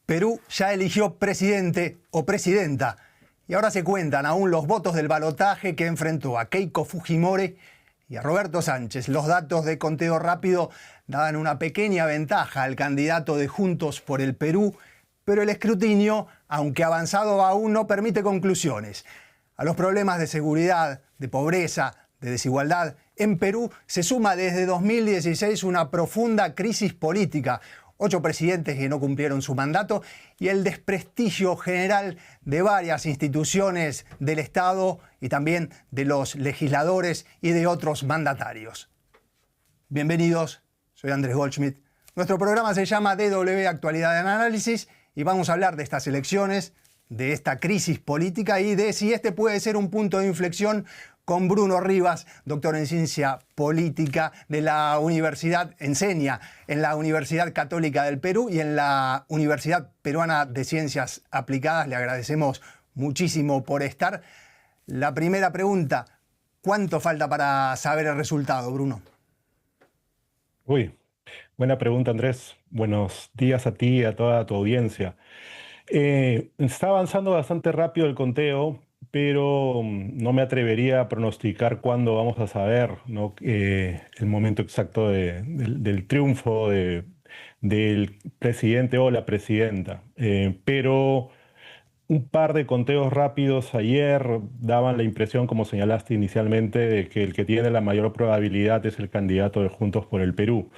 Perú ya eligió presidente o presidenta y ahora se cuentan aún los votos del balotaje que enfrentó a Keiko Fujimori y a Roberto Sánchez. Los datos de conteo rápido daban una pequeña ventaja al candidato de Juntos por el Perú, pero el escrutinio, aunque avanzado aún, no permite conclusiones. A los problemas de seguridad, de pobreza, de desigualdad, en Perú se suma desde 2016 una profunda crisis política, 8 presidentes que no cumplieron su mandato y el desprestigio general de varias instituciones del Estado y también de los legisladores y de otros mandatarios. Bienvenidos, soy Andrés Goldschmidt. Nuestro programa se llama DW Actualidad en Análisis y vamos a hablar de estas elecciones, de esta crisis política y de si este puede ser un punto de inflexión con Bruno Rivas, doctor en Ciencia Política de la Universidad, enseña en la Universidad Católica del Perú y en la Universidad Peruana de Ciencias Aplicadas. Le agradecemos muchísimo por estar. La primera pregunta, ¿cuánto falta para saber el resultado, Bruno? Buena pregunta, Andrés. Buenos días a ti y a toda tu audiencia. Está avanzando bastante rápido el conteo, pero no me atrevería a pronosticar cuándo vamos a saber, ¿no? El momento exacto del triunfo del presidente o la presidenta. Pero un par de conteos rápidos ayer daban la impresión, como señalaste inicialmente, de que el que tiene la mayor probabilidad es el candidato de Juntos por el Perú.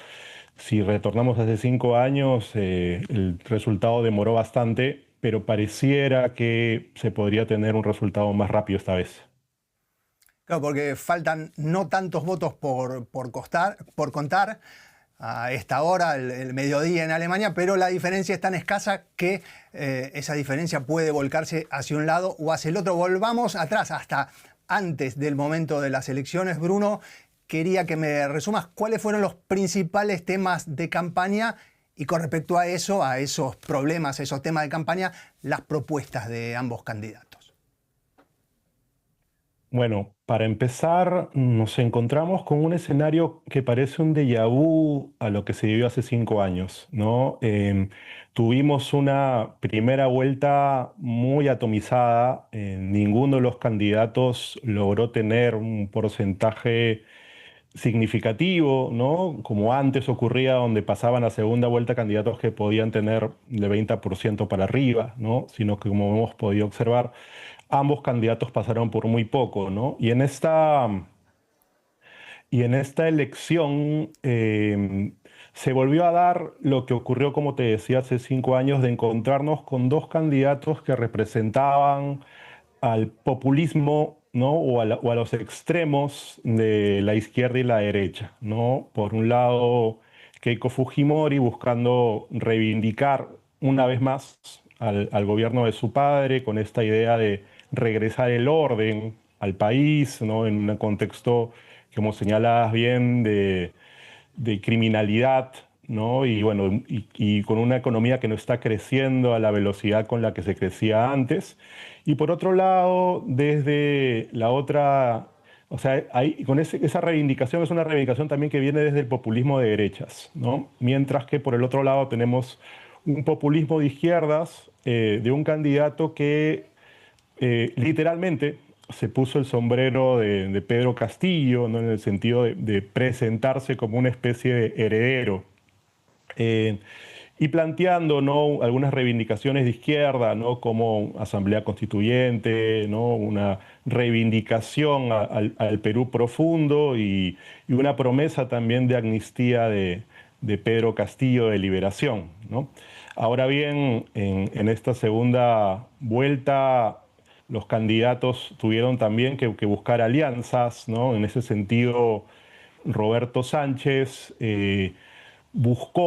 Si retornamos hace 5 años, el resultado demoró bastante, pero pareciera que se podría tener un resultado más rápido esta vez. Claro, porque faltan no tantos votos por contar a esta hora, el mediodía en Alemania, pero la diferencia es tan escasa que esa diferencia puede volcarse hacia un lado o hacia el otro. Volvamos atrás, hasta antes del momento de las elecciones, Bruno. Quería que me resumas cuáles fueron los principales temas de campaña y con respecto a eso, a esos problemas, esos temas de campaña, las propuestas de ambos candidatos. Bueno, para empezar, nos encontramos con un escenario que parece un déjà vu a lo que se vivió hace 5 años, ¿no? Tuvimos una primera vuelta muy atomizada. Ninguno de los candidatos logró tener un porcentaje significativo, ¿no? Como antes ocurría, donde pasaban a segunda vuelta candidatos que podían tener de 20% para arriba, ¿no? Sino que, como hemos podido observar, ambos candidatos pasaron por muy poco, ¿no? Y en esta elección se volvió a dar lo que ocurrió, como te decía, hace 5 años, de encontrarnos con dos candidatos que representaban al populismo, ¿no? o a los extremos de la izquierda y la derecha, ¿no? Por un lado, Keiko Fujimori buscando reivindicar una vez más al gobierno de su padre con esta idea de regresar el orden al país, ¿no? En un contexto, como señalas bien, de criminalidad, ¿no? Y bueno, y con una economía que no está creciendo a la velocidad con la que se crecía antes. Y por otro lado, desde la otra, o sea, esa reivindicación es una reivindicación también que viene desde el populismo de derechas, ¿no? Mientras que por el otro lado tenemos un populismo de izquierdas, de un candidato que literalmente se puso el sombrero de Pedro Castillo, ¿no? En el sentido de presentarse como una especie de heredero, y planteando, ¿no? Algunas reivindicaciones de izquierda, ¿no? Como asamblea constituyente, ¿no? Una reivindicación al Perú profundo y una promesa también de amnistía de Pedro Castillo, de liberación, ¿no? Ahora bien, en esta segunda vuelta, los candidatos tuvieron también que buscar alianzas, ¿no? En ese sentido, Roberto Sánchez buscó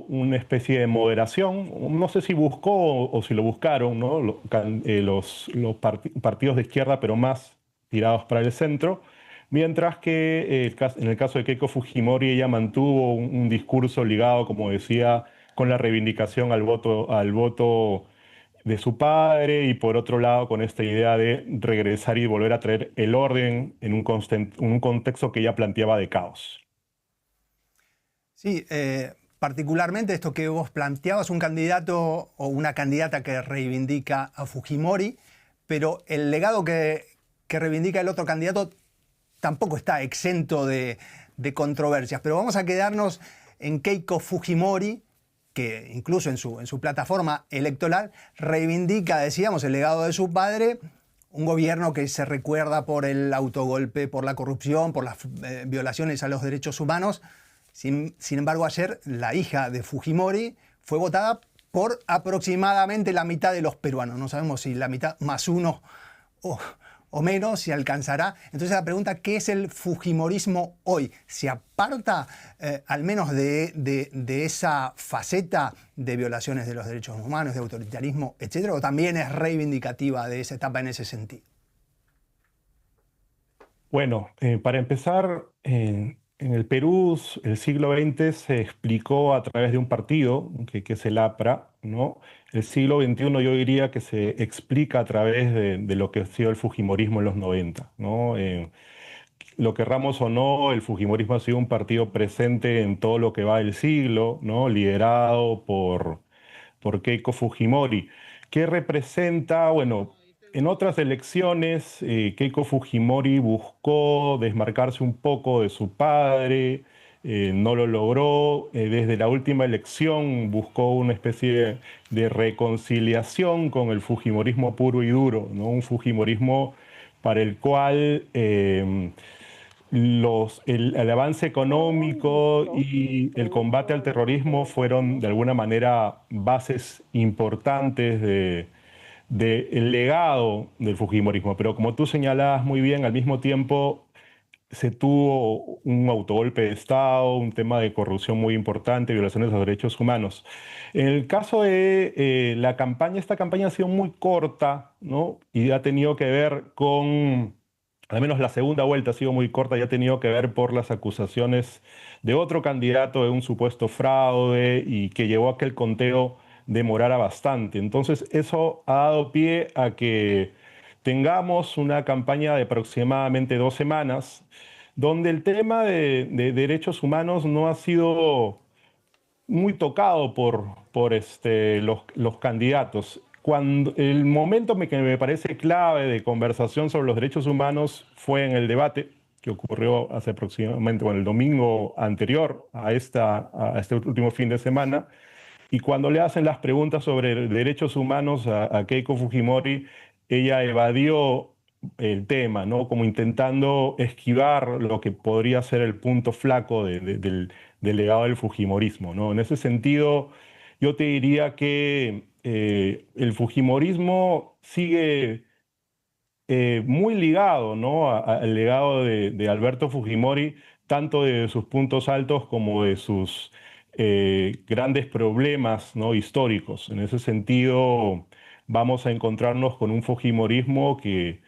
una especie de moderación. No sé si buscó o si lo buscaron, ¿no? Los partidos de izquierda, pero más tirados para el centro. Mientras que en el caso de Keiko Fujimori, ella mantuvo un discurso ligado, como decía, con la reivindicación al voto de su padre, y por otro lado con esta idea de regresar y volver a traer el orden en un contexto que ella planteaba de caos. Sí, particularmente esto que vos planteabas, un candidato o una candidata que reivindica a Fujimori, pero el legado que reivindica el otro candidato tampoco está exento de controversias. Pero vamos a quedarnos en Keiko Fujimori, que incluso en su plataforma electoral reivindica, decíamos, el legado de su padre, un gobierno que se recuerda por el autogolpe, por la corrupción, por las violaciones a los derechos humanos. Sin embargo, ayer la hija de Fujimori fue votada por aproximadamente la mitad de los peruanos. No sabemos si la mitad más uno o menos, si alcanzará. Entonces la pregunta, ¿qué es el fujimorismo hoy? ¿Se aparta al menos de esa faceta de violaciones de los derechos humanos, de autoritarismo, etcétera, o también es reivindicativa de esa etapa en ese sentido? Bueno, para empezar, en el Perú el siglo XX se explicó a través de un partido, que es el APRA, ¿no? El siglo XXI yo diría que se explica a través de lo que ha sido el fujimorismo en los 90, ¿no? Lo querramos o no, el fujimorismo ha sido un partido presente en todo lo que va del siglo, ¿no? Liderado por Keiko Fujimori. ¿Qué representa? Bueno, en otras elecciones, Keiko Fujimori buscó desmarcarse un poco de su padre, no lo logró. Desde la última elección buscó una especie de reconciliación con el fujimorismo puro y duro, ¿no? Un fujimorismo para el cual el avance económico y el combate al terrorismo fueron de alguna manera bases importantes del legado del fujimorismo. Pero como tú señalabas muy bien, al mismo tiempo se tuvo un autogolpe de Estado, un tema de corrupción muy importante, violaciones de los derechos humanos. En el caso de la campaña, esta campaña ha sido muy corta, ¿no? Y ha tenido que ver con, al menos la segunda vuelta ha sido muy corta y ha tenido que ver por las acusaciones de otro candidato de un supuesto fraude y que llevó a que el conteo demorara bastante. Entonces, eso ha dado pie a que tengamos una campaña de aproximadamente 2 semanas, donde el tema de derechos humanos no ha sido muy tocado por los candidatos. El momento que me parece clave de conversación sobre los derechos humanos fue en el debate que ocurrió hace aproximadamente, bueno, el domingo anterior a este último fin de semana, y cuando le hacen las preguntas sobre derechos humanos a Keiko Fujimori, ella evadió el tema, ¿no? Como intentando esquivar lo que podría ser el punto flaco del legado del fujimorismo, ¿no? En ese sentido, yo te diría que el fujimorismo sigue muy ligado, ¿no? Al legado de Alberto Fujimori, tanto de sus puntos altos como de sus grandes problemas, ¿no? Históricos. En ese sentido, vamos a encontrarnos con un fujimorismo que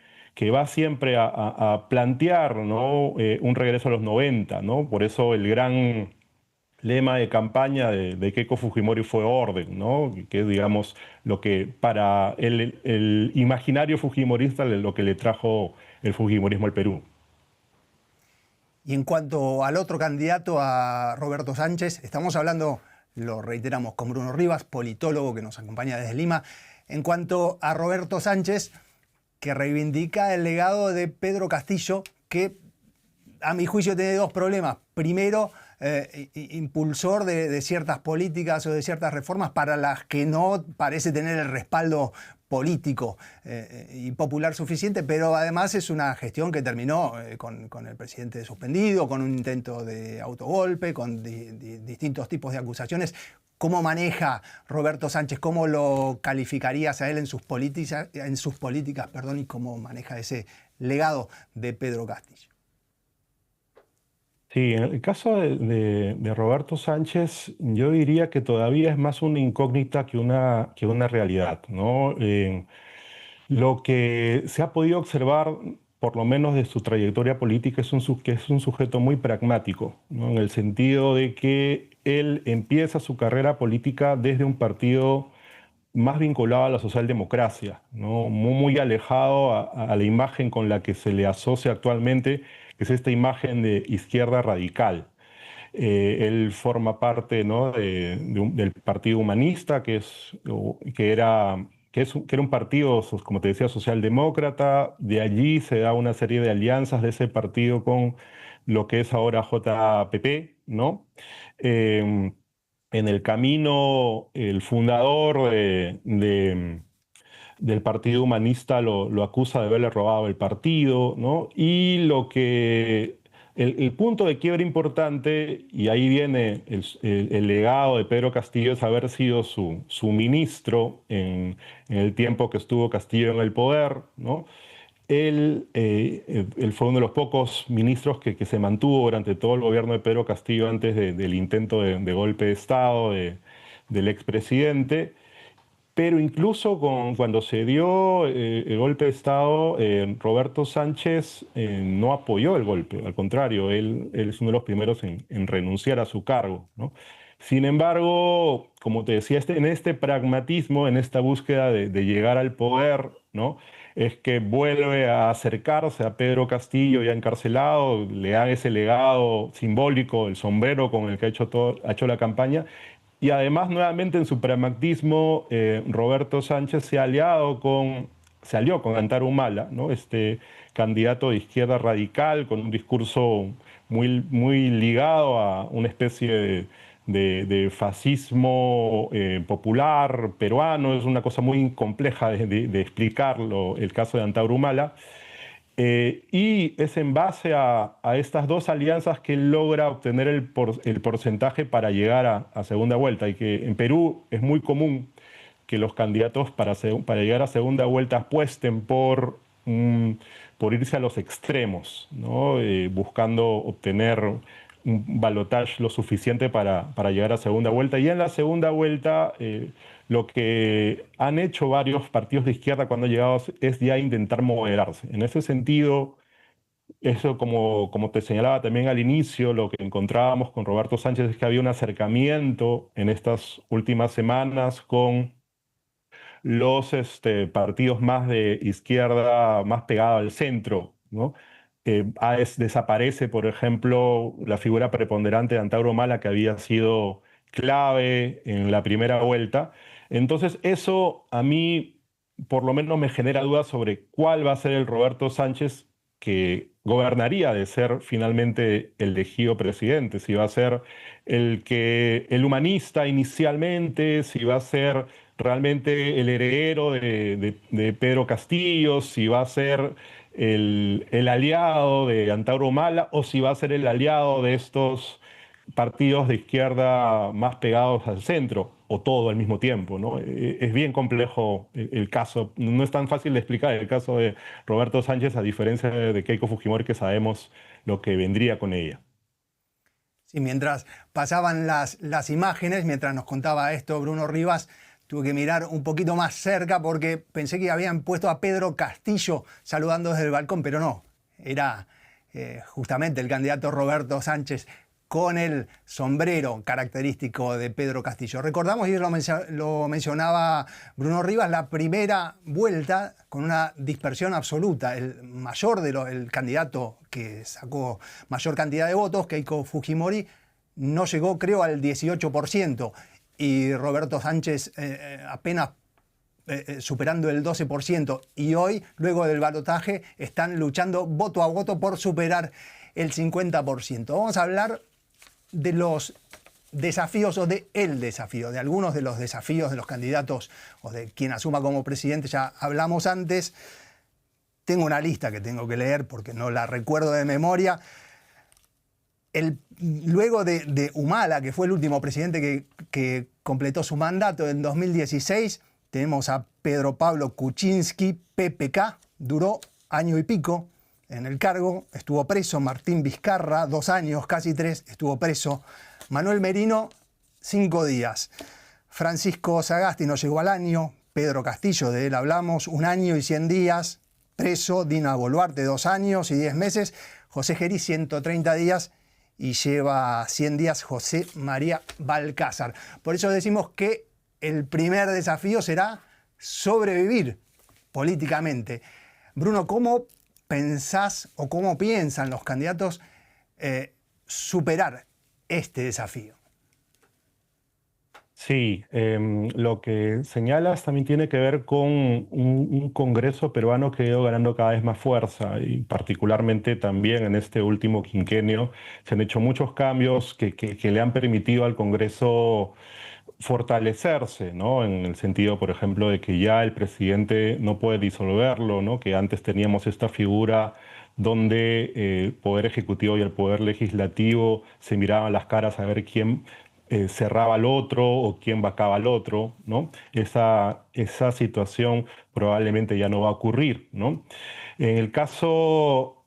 va siempre a plantear, ¿no? Un regreso a los 90, ¿no? Por eso el gran lema de campaña de Keiko Fujimori fue orden, ¿no? Que es, digamos, lo que para el imaginario fujimorista lo que le trajo el fujimorismo al Perú. Y en cuanto al otro candidato, a Roberto Sánchez, estamos hablando, lo reiteramos, con Bruno Rivas, politólogo que nos acompaña desde Lima. En cuanto a Roberto Sánchez, que reivindica el legado de Pedro Castillo, que a mi juicio tiene dos problemas. Primero, impulsor de ciertas políticas o de ciertas reformas para las que no parece tener el respaldo político y popular suficiente, pero además es una gestión que terminó con el presidente suspendido, con un intento de autogolpe, con distintos tipos de acusaciones. ¿Cómo maneja Roberto Sánchez? ¿Cómo lo calificarías a él en sus políticas, y cómo maneja ese legado de Pedro Castillo? Sí, en el caso de Roberto Sánchez, yo diría que todavía es más una incógnita que una realidad, ¿no? Lo que se ha podido observar, por lo menos de su trayectoria política, que es un sujeto muy pragmático, ¿no? En el sentido de que él empieza su carrera política desde un partido más vinculado a la socialdemocracia, ¿no? Muy alejado a la imagen con la que se le asocia actualmente, que es esta imagen de izquierda radical. Él forma parte, ¿no?, del Partido Humanista, que era un partido, como te decía, socialdemócrata. De allí se da una serie de alianzas de ese partido con lo que es ahora JPP, ¿no? Eh, en el camino, el fundador del Partido Humanista lo acusa de haberle robado el partido, ¿no? Y el punto de quiebre importante, y ahí viene el legado de Pedro Castillo, es haber sido su ministro en el tiempo que estuvo Castillo en el poder, ¿no? Él fue uno de los pocos ministros que se mantuvo durante todo el gobierno de Pedro Castillo antes del intento de golpe de Estado del expresidente. Pero incluso cuando se dio el golpe de Estado, Roberto Sánchez no apoyó el golpe, al contrario, él es uno de los primeros en renunciar a su cargo, ¿no? Sin embargo, como te decía, en este pragmatismo, en esta búsqueda de llegar al poder, ¿no?, es que vuelve a acercarse a Pedro Castillo ya encarcelado, le da ese legado simbólico, el sombrero con el que ha hecho la campaña. Y además, nuevamente en su pragmatismo, Roberto Sánchez se alió con Antauro Humala, ¿no? Este candidato de izquierda radical con un discurso muy, muy ligado a una especie de fascismo popular peruano. Es una cosa muy compleja de explicarlo, el caso de Antauro Humala. Y es en base a estas dos alianzas que él logra obtener el porcentaje para llegar a segunda vuelta. Y que en Perú es muy común que los candidatos para llegar a segunda vuelta apuesten por irse a los extremos, ¿no? Buscando obtener un balotaje lo suficiente para llegar a segunda vuelta. Y en la segunda vuelta, lo que han hecho varios partidos de izquierda cuando han llegado es ya intentar moderarse. En ese sentido, eso, como te señalaba también al inicio, lo que encontrábamos con Roberto Sánchez es que había un acercamiento en estas últimas semanas con los partidos más de izquierda, más pegados al centro, ¿no? Desaparece, por ejemplo, la figura preponderante de Antauro Humala, que había sido clave en la primera vuelta. Entonces, eso a mí, por lo menos, me genera dudas sobre cuál va a ser el Roberto Sánchez que gobernaría de ser finalmente elegido presidente. Si va a ser el humanista inicialmente, si va a ser realmente el heredero de Pedro Castillo, si va a ser el aliado de Antauro Humala o si va a ser el aliado de estos partidos de izquierda más pegados al centro, o todo al mismo tiempo, ¿no? Es bien complejo el caso, no es tan fácil de explicar el caso de Roberto Sánchez, a diferencia de Keiko Fujimori, que sabemos lo que vendría con ella. Sí, mientras pasaban las imágenes, mientras nos contaba esto Bruno Rivas, tuve que mirar un poquito más cerca porque pensé que habían puesto a Pedro Castillo saludando desde el balcón, pero no, era justamente el candidato Roberto Sánchez con el sombrero característico de Pedro Castillo. Recordamos, y lo mencionaba Bruno Rivas, la primera vuelta con una dispersión absoluta. El candidato que sacó mayor cantidad de votos, Keiko Fujimori, no llegó, creo, al 18%. Y Roberto Sánchez apenas superando el 12%. Y hoy, luego del balotaje, están luchando voto a voto por superar el 50%. Vamos a hablar de los desafíos o de el desafío, de algunos de los desafíos de los candidatos o de quien asuma como presidente. Ya hablamos antes. Tengo una lista que tengo que leer porque no la recuerdo de memoria. Luego de Humala, que fue el último presidente que completó su mandato en 2016, tenemos a Pedro Pablo Kuczynski, PPK, duró año y pico en el cargo, estuvo preso. Martín Vizcarra, 2 años, casi 3, estuvo preso. Manuel Merino, 5 días. Francisco Sagasti no llegó al año. Pedro Castillo, de él hablamos, 1 año y 100 días, preso. Dina Boluarte, 2 años y 10 meses. José Gerí, 130 días. Y lleva 100 días José María Balcázar. Por eso decimos que el primer desafío será sobrevivir políticamente. Bruno, ¿cómo pensás o cómo piensan los candidatos superar este desafío? Sí, lo que señalas también tiene que ver con un Congreso peruano que ha ido ganando cada vez más fuerza y particularmente también en este último quinquenio se han hecho muchos cambios que le han permitido al Congreso fortalecerse, ¿no? En el sentido, por ejemplo, de que ya el presidente no puede disolverlo, ¿no? Que antes teníamos esta figura donde el Poder Ejecutivo y el Poder Legislativo se miraban las caras a ver quién cerraba al otro o quién vacaba al otro, ¿no? Esa situación probablemente ya no va a ocurrir, ¿no? En el caso,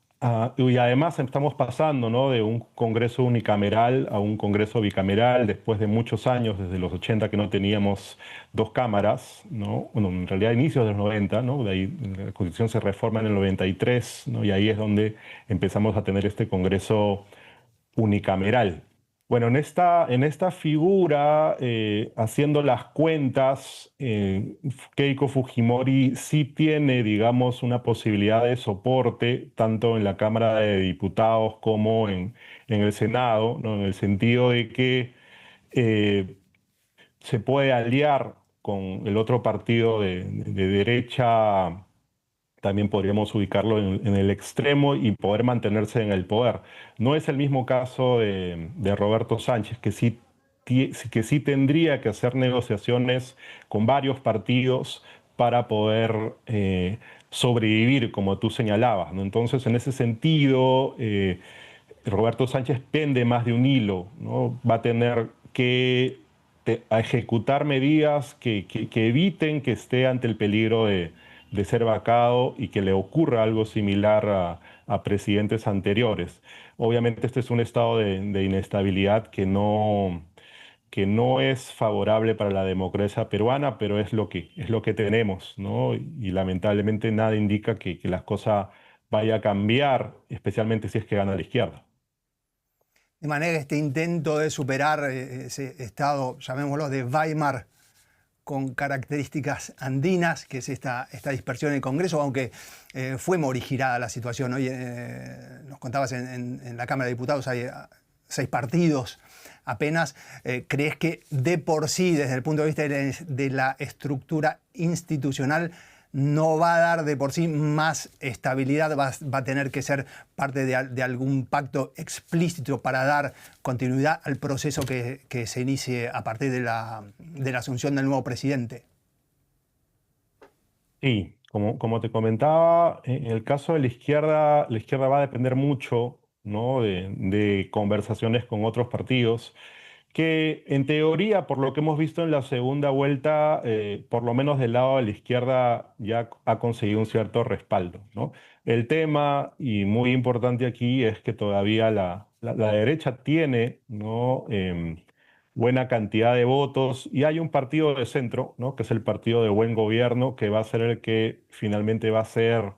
y además estamos pasando, ¿no? De un Congreso unicameral a un Congreso bicameral después de muchos años, desde los 80 que no teníamos dos cámaras, ¿no? Bueno, en realidad inicios de los 90, ¿no? De ahí la Constitución se reforma en el 93, ¿no? Y ahí es donde empezamos a tener este Congreso unicameral. Bueno, en esta figura, haciendo las cuentas, Keiko Fujimori sí tiene, digamos, una posibilidad de soporte, tanto en la Cámara de Diputados como en el Senado, ¿no? En el sentido de que eh, se puede aliar con el otro partido de derecha, también podríamos ubicarlo en el extremo y poder mantenerse en el poder. No es el mismo caso de Roberto Sánchez, que sí tendría que hacer negociaciones con varios partidos para poder sobrevivir, como tú señalabas, ¿no? Entonces, en ese sentido, Roberto Sánchez pende más de un hilo, ¿no? Va a tener que a ejecutar medidas que eviten que esté ante el peligro de ser vacado y que le ocurra algo similar a presidentes anteriores. Obviamente este es un estado de inestabilidad que no es favorable para la democracia peruana, pero es lo que tenemos, ¿no? Y lamentablemente nada indica que las cosas vaya a cambiar, especialmente si es que gana la izquierda. De manera que este intento de superar ese estado, llamémoslo, de Weimar, con características andinas, que es esta dispersión en el Congreso, aunque fue morigirada la situación. Hoy nos contabas en la Cámara de Diputados hay 6 partidos apenas. ¿Crees que de por sí, desde el punto de vista de la estructura institucional, no va a dar de por sí más estabilidad, va a tener que ser parte de algún pacto explícito para dar continuidad al proceso que se inicie a partir de la asunción del nuevo presidente? Sí, como te comentaba, en el caso de la izquierda va a depender mucho, ¿no? de conversaciones con otros partidos que en teoría, por lo que hemos visto en la segunda vuelta, por lo menos del lado de la izquierda ya ha conseguido un cierto respaldo, ¿no? El tema, y muy importante aquí, es que todavía la derecha tiene, ¿no? Buena cantidad de votos y hay un partido de centro, ¿no? Que es el partido de buen gobierno, que va a ser el que finalmente va a ser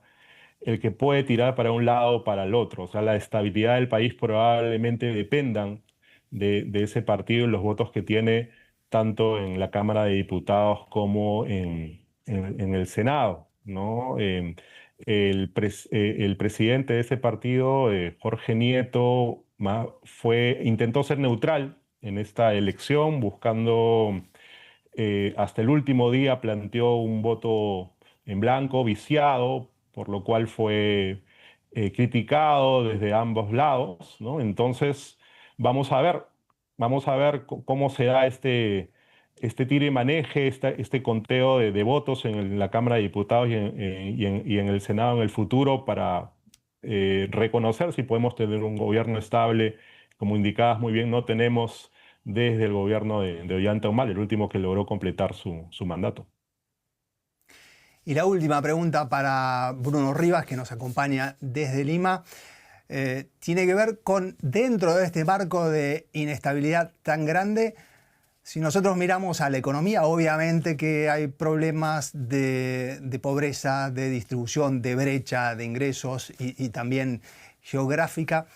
el que puede tirar para un lado o para el otro. O sea, la estabilidad del país probablemente dependan de ese partido y los votos que tiene tanto en la Cámara de Diputados como en el Senado, ¿no? El presidente de ese partido, Jorge Nieto, intentó ser neutral en esta elección, buscando hasta el último día planteó un voto en blanco, viciado, por lo cual fue criticado desde ambos lados, ¿no? Entonces, vamos a ver, vamos a ver cómo se da este tire y maneje, este conteo de votos en la Cámara de Diputados y en el Senado en el futuro para reconocer si podemos tener un gobierno estable. Como indicabas muy bien, no tenemos desde el gobierno de Ollanta Humala, el último que logró completar su mandato. Y la última pregunta para Bruno Rivas, que nos acompaña desde Lima, tiene que ver con, dentro de este marco de inestabilidad tan grande, si nosotros miramos a la economía, obviamente que hay problemas de pobreza, de distribución, de brecha, de ingresos y también geográfica,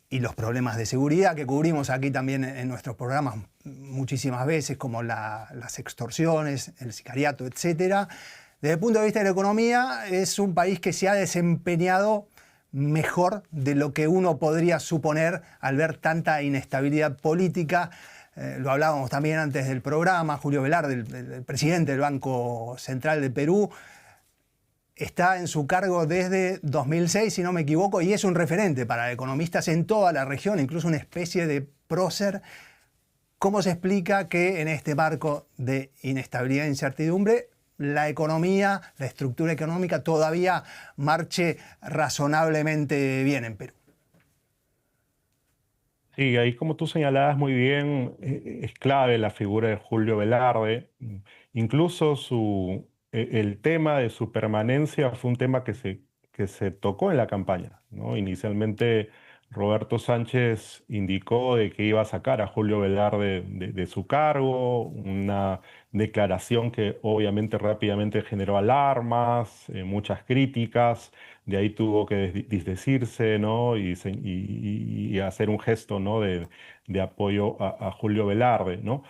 y los problemas de seguridad que cubrimos aquí también en nuestros programas muchísimas veces, como las extorsiones, el sicariato, etc. Desde el punto de vista de la economía, es un país que se ha desempeñado mejor de lo que uno podría suponer al ver tanta inestabilidad política. Lo hablábamos también antes del programa. Julio Velarde, el presidente del Banco Central de Perú, está en su cargo desde 2006, si no me equivoco, y es un referente para economistas en toda la región, incluso una especie de prócer. ¿Cómo se explica que en este marco de inestabilidad e incertidumbre la economía, la estructura económica todavía marche razonablemente bien en Perú? Sí, ahí como tú señalabas muy bien, es clave la figura de Julio Velarde. Incluso el tema de su permanencia fue un tema que se tocó en la campaña, ¿no? Inicialmente Roberto Sánchez indicó de que iba a sacar a Julio Velarde de su cargo, una declaración que obviamente rápidamente generó alarmas, muchas críticas. De ahí tuvo que desdecirse, ¿no? Y hacer un gesto, ¿no? de apoyo a Julio Velarde, ¿no?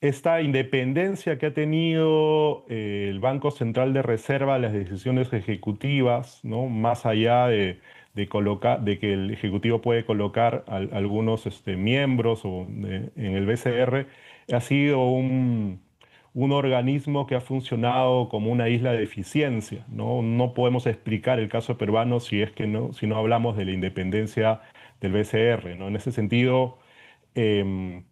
Esta independencia que ha tenido el Banco Central de Reserva, las decisiones ejecutivas, ¿no? Más allá de que el Ejecutivo puede colocar algunos miembros en el BCR, ha sido un organismo que ha funcionado como una isla de eficiencia, ¿no? No podemos explicar el caso peruano si no hablamos de la independencia del BCR, ¿no? En ese sentido, em,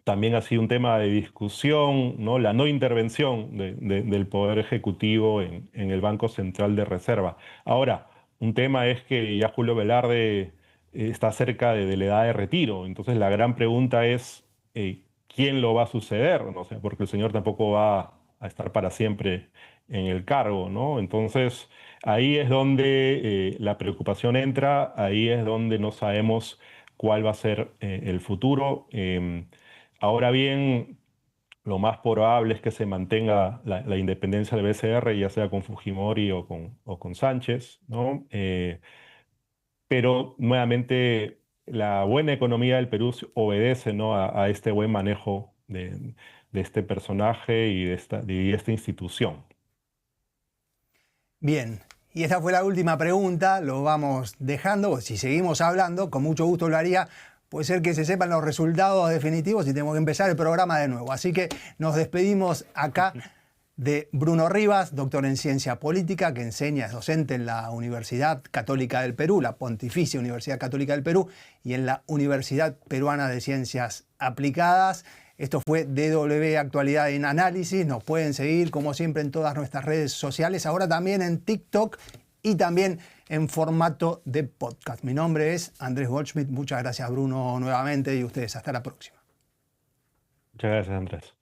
también ha sido un tema de discusión, ¿no? La no intervención del Poder Ejecutivo en el Banco Central de Reserva. Ahora, un tema es que ya Julio Velarde está cerca de la edad de retiro, entonces la gran pregunta es quién lo va a suceder, ¿no? O sea, porque el señor tampoco va a estar para siempre en el cargo, ¿no? Entonces, ahí es donde la preocupación entra, ahí es donde no sabemos cuál va a ser el futuro. Ahora bien, lo más probable es que se mantenga la independencia del BCR, ya sea con Fujimori o con Sánchez, ¿no? Pero nuevamente la buena economía del Perú obedece, ¿no? a este buen manejo de este personaje y de esta institución. Bien, y esta fue la última pregunta, lo vamos dejando. Si seguimos hablando, con mucho gusto lo haría. Puede ser que se sepan los resultados definitivos y tenemos que empezar el programa de nuevo. Así que nos despedimos acá de Bruno Rivas, doctor en Ciencia Política, que enseña, es docente en la Universidad Católica del Perú, la Pontificia Universidad Católica del Perú, y en la Universidad Peruana de Ciencias Aplicadas. Esto fue DW Actualidad en Análisis. Nos pueden seguir, como siempre, en todas nuestras redes sociales, ahora también en TikTok y también en formato de podcast. Mi nombre es Andrés Goldschmidt. Muchas gracias, Bruno, nuevamente, y ustedes. Hasta la próxima. Muchas gracias, Andrés.